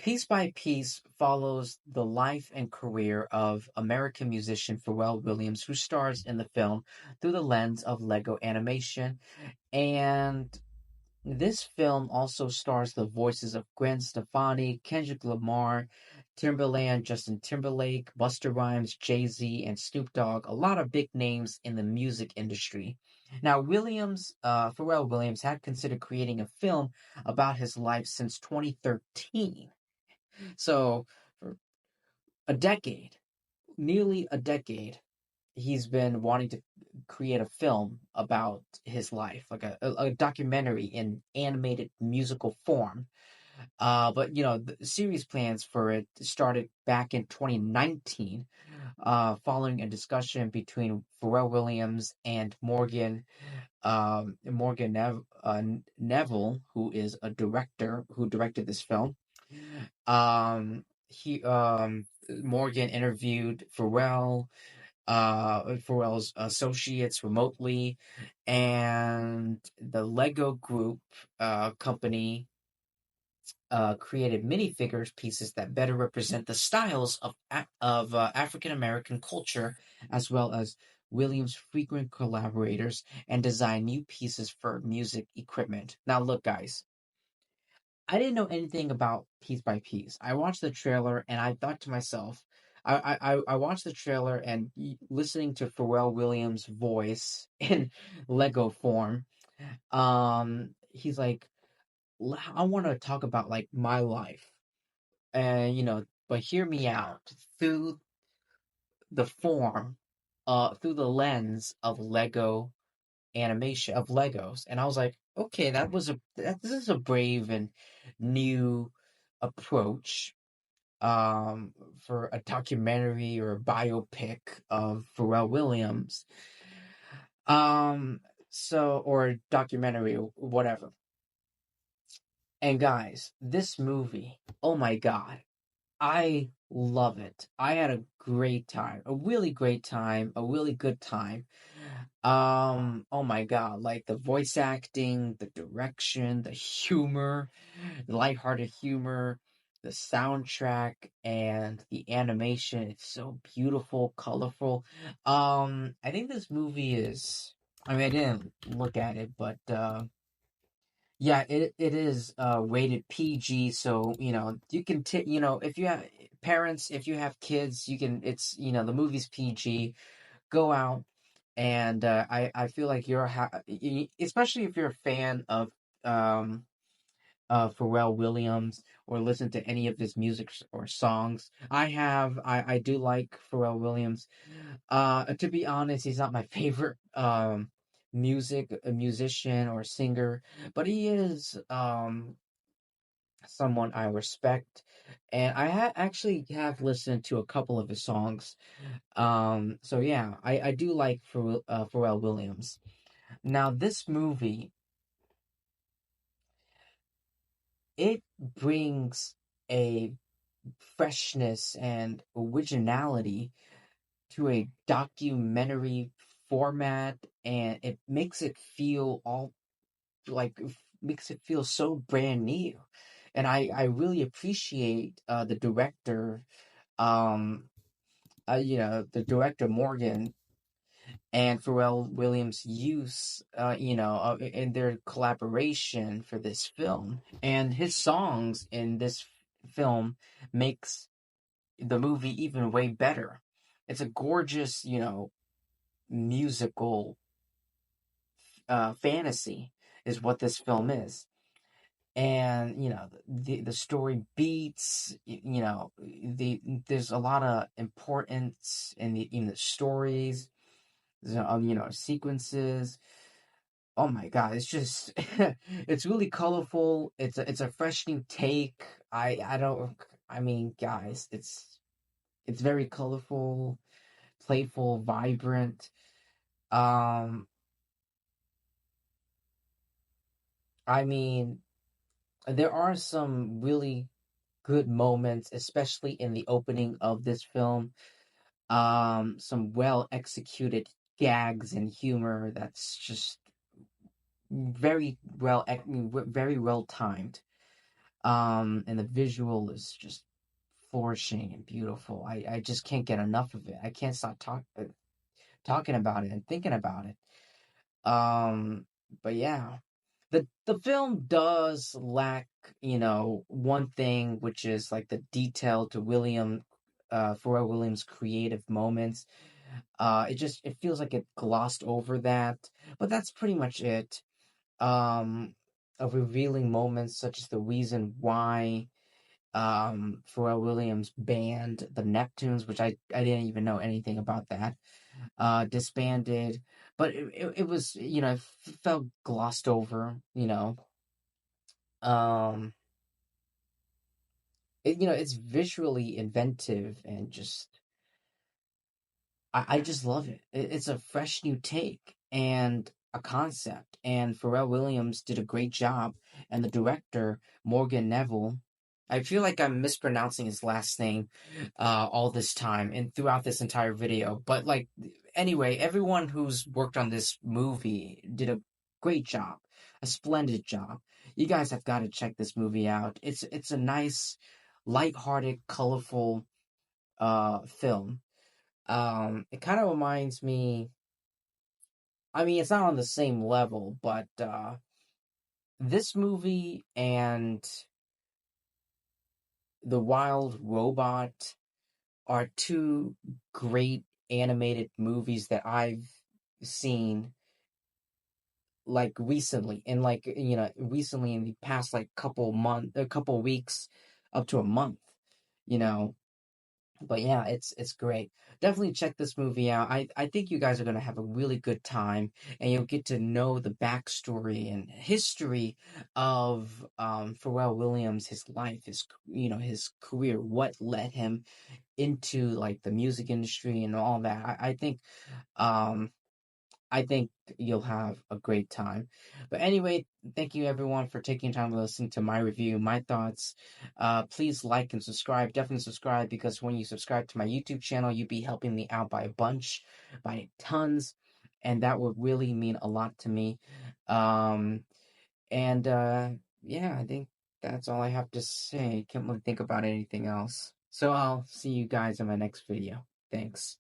Piece by Piece follows the life and career of American musician Pharrell Williams, who stars in the film through the lens of Lego animation. And this film also stars the voices of Gwen Stefani, Kendrick Lamar, Timberland, Justin Timberlake, Busta Rhymes, Jay-Z, and Snoop Dogg, a lot of big names in the music industry. Now, Pharrell Williams had considered creating a film about his life since 2013. So, for a decade, nearly a decade, he's been wanting to create a film about his life, like a documentary in animated musical form. But the series plans for it started back in 2019, following a discussion between Pharrell Williams and Neville, who is a director who directed this film. He Morgan interviewed Pharrell's associates remotely, and the Lego Group company created minifigures pieces that better represent the styles of African American culture, as well as Williams' frequent collaborators, and design new pieces for music equipment. Now, look, guys, I didn't know anything about Piece by Piece. I watched the trailer and I thought to myself, I watched the trailer and listening to Pharrell Williams' voice in Lego form. He's like, I want to talk about like my life, and but hear me out through the form, through the lens of Lego animation of Legos, and I was like, okay, this is a brave and new approach for a documentary or a biopic of Pharrell Williams, um or a documentary or whatever. And guys, this movie, oh my god, I love it. I had a great time, a really great time, a really good time. Oh my god, like the voice acting, the direction, the humor, the lighthearted humor, the soundtrack, and the animation. It's so beautiful, colorful. I think this movie is. I mean, I didn't look at it, but yeah, it is rated PG, so you can if you have parents, if you have kids, you can. It's the movie's PG. Go out and I feel like especially if you're a fan um Pharrell Williams or listen to any of his music or songs. I do like Pharrell Williams. To be honest, he's not my favorite musician or singer, but he is someone I respect, and actually have listened to a couple of his songs. So yeah, I do like Pharrell Williams. Now this movie, it brings a freshness and originality to a documentary format, and it makes it feel all like makes it feel so brand new. And I really appreciate um the director Morgan and Pharrell Williams' use, in their collaboration for this film, and his songs in this film makes the movie even way better. It's a gorgeous, musical fantasy is what this film is. And the story beats, there's a lot of importance in the stories, sequences. Oh my god, it's just it's really colorful. It's a fresh new take. I don't I mean, guys, it's very colorful, playful, vibrant. Um, I mean, there are some really good moments, especially in the opening of this film. Some well executed gags and humor that's just very well timed. And the visual is just flourishing and beautiful. I just can't get enough of it. I can't stop talking about it and thinking about it. But yeah, the film does lack, one thing, which is like the detail to Pharrell Williams' creative moments. It feels like it glossed over that, but that's pretty much it. Um, of revealing moments such as the reason why Pharrell Williams band the Neptunes, which I didn't even know anything about that, disbanded, but it was, it felt glossed over, um it's visually inventive and just I just love it. It's a fresh new take and a concept. And Pharrell Williams did a great job. And the director, Morgan Neville, I feel like I'm mispronouncing his last name all this time and throughout this entire video. But, like, anyway, everyone who's worked on this movie did a great job, a splendid job. You guys have got to check this movie out. It's a nice, lighthearted, colorful film. It kind of reminds me. I mean, it's not on the same level, but this movie and The Wild Robot are two great animated movies that I've seen like recently, and like recently in the past like a couple weeks, up to a month. You know, But yeah, it's great. Definitely check this movie out. I think you guys are gonna have a really good time, and you'll get to know the backstory and history of Pharrell Williams, his life, his career, what led him into like the music industry and all that. Um I think you'll have a great time. But anyway, thank you everyone for taking time to listen to my review, my thoughts. Please like and subscribe. Definitely subscribe, because when you subscribe to my YouTube channel, you'd be helping me out by a bunch, by tons, and that would really mean a lot to me. Um, and yeah, I think that's all I have to say. Can't really think about anything else. So I'll see you guys in my next video. Thanks.